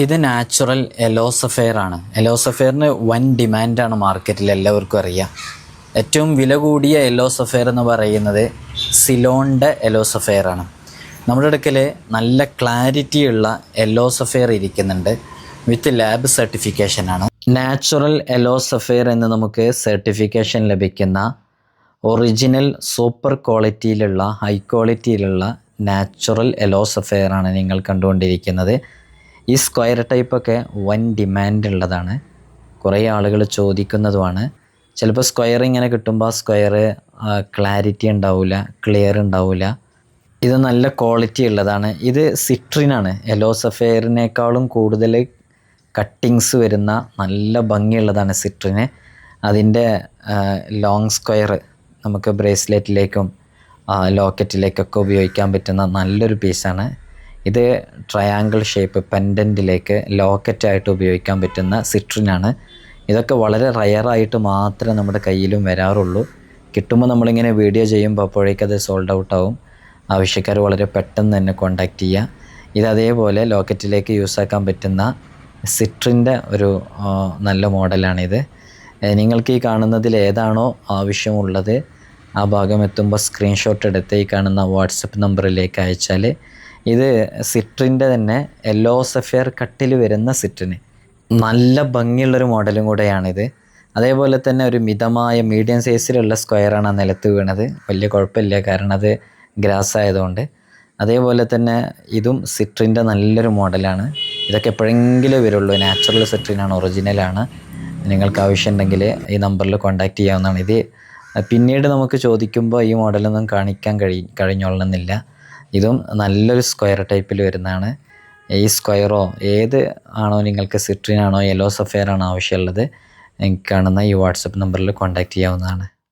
ഇത് നാച്ചുറൽ എലോസഫെയർ ആണ്. എലോസഫെയറിന് വൻ ഡിമാൻഡാണ് മാർക്കറ്റിൽ, എല്ലാവർക്കും അറിയാം. ഏറ്റവും വില കൂടിയ എലോസഫെയർ എന്ന് പറയുന്നത് സിലോണിൻ്റെ എലോസഫെയർ ആണ്. നമ്മുടെ അടുക്കൽ നല്ല ക്ലാരിറ്റിയുള്ള എലോസഫെയർ ഇരിക്കുന്നുണ്ട്, വിത്ത് ലാബ് സർട്ടിഫിക്കേഷനാണ്. നാച്ചുറൽ എലോസഫെയർ എന്ന് നമുക്ക് സർട്ടിഫിക്കേഷൻ ലഭിക്കുന്ന ഒറിജിനൽ സൂപ്പർ ക്വാളിറ്റിയിലുള്ള ഹൈ ക്വാളിറ്റിയിലുള്ള നാച്ചുറൽ എലോസഫെയർ ആണ് നിങ്ങൾ കണ്ടുകൊണ്ടിരിക്കുന്നത്. ഈ സ്ക്വയർ ടൈപ്പൊക്കെ വൻ ഡിമാൻഡ് ഉള്ളതാണ്, കുറേ ആളുകൾ ചോദിക്കുന്നതുമാണ്. ചിലപ്പോൾ സ്ക്വയർ ഇങ്ങനെ കിട്ടുമ്പോൾ ആ സ്ക്വയർ ക്ലാരിറ്റി ഉണ്ടാവില്ല, ക്ലിയർ ഉണ്ടാവില്ല. ഇത് നല്ല ക്വാളിറ്റി ഉള്ളതാണ്. ഇത് സിട്രിനാണ്. എലോസഫെയറിനേക്കാളും കൂടുതൽ കട്ടിങ്സ് വരുന്ന നല്ല ഭംഗിയുള്ളതാണ് സിട്രിന്. അതിൻ്റെ ലോങ് സ്ക്വയർ നമുക്ക് ബ്രേസ്ലെറ്റിലേക്കും ലോക്കറ്റിലേക്കൊക്കെ ഉപയോഗിക്കാൻ പറ്റുന്ന നല്ലൊരു പീസാണ്. ഇത് ട്രയാങ്കിൾ ഷേപ്പ് പെൻഡൻറ്റിലേക്ക് ലോക്കറ്റായിട്ട് ഉപയോഗിക്കാൻ പറ്റുന്ന സിട്രിനാണ്. ഇതൊക്കെ വളരെ റയറായിട്ട് മാത്രമേ നമ്മുടെ കയ്യിലും വരാറുള്ളൂ. കിട്ടുമ്പോൾ നമ്മളിങ്ങനെ വീഡിയോ ചെയ്യുമ്പോൾ അപ്പോഴേക്കത് സോൾഡ് ഔട്ട് ആവും. ആവശ്യക്കാർ വളരെ പെട്ടെന്ന് തന്നെ കോൺടാക്റ്റ് ചെയ്യുക. ഇത് അതേപോലെ ലോക്കറ്റിലേക്ക് യൂസാക്കാൻ പറ്റുന്ന സിട്രിൻ്റെ ഒരു നല്ല മോഡലാണിത്. നിങ്ങൾക്ക് ഈ കാണുന്നതിൽ ഏതാണോ ആവശ്യമുള്ളത് ആ ഭാഗം എത്തുമ്പോൾ സ്ക്രീൻഷോട്ട് എടുത്ത് ഈ കാണുന്ന വാട്സപ്പ് നമ്പറിലേക്ക് അയച്ചാൽ ഇത് സിട്രിൻ്റെ തന്നെ എലോസഫെയർ കട്ടിൽ വരുന്ന സിട്രിന് നല്ല ഭംഗിയുള്ളൊരു മോഡലും കൂടെയാണിത്. അതേപോലെ തന്നെ ഒരു മിതമായ മീഡിയം സൈസിലുള്ള സ്ക്വയറാണ് ആ നിലത്ത് വീണത്. വലിയ കുഴപ്പമില്ല, കാരണം അത് ഗ്രാസ് ആയതുകൊണ്ട്. അതേപോലെ തന്നെ ഇതും സിട്രിൻ്റെ നല്ലൊരു മോഡലാണ്. ഇതൊക്കെ എപ്പോഴെങ്കിലും വരുള്ളൂ. നാച്ചുറൽ സിട്രിനാണ്, ഒറിജിനലാണ്. നിങ്ങൾക്ക് ആവശ്യമുണ്ടെങ്കിൽ ഈ നമ്പറിൽ കോൺടാക്റ്റ് ചെയ്യാവുന്നതാണ്. ഇത് പിന്നീട് നമുക്ക് ചോദിക്കുമ്പോൾ ഈ മോഡലൊന്നും കാണിക്കാൻ കഴിഞ്ഞോളണമെന്നില്ല. ഇതും നല്ലൊരു സ്ക്വയർ ടൈപ്പിൽ വരുന്നതാണ്. ഈ സ്ക്വയറോ ഏത് ആണോ നിങ്ങൾക്ക് സിട്രിനാണോ എലോസഫെയർ ആണോ ആവശ്യമുള്ളത്, എനിക്ക് കാണുന്ന ഈ വാട്സപ്പ് നമ്പറിൽ കോൺടാക്റ്റ് ചെയ്യാവുന്നതാണ്.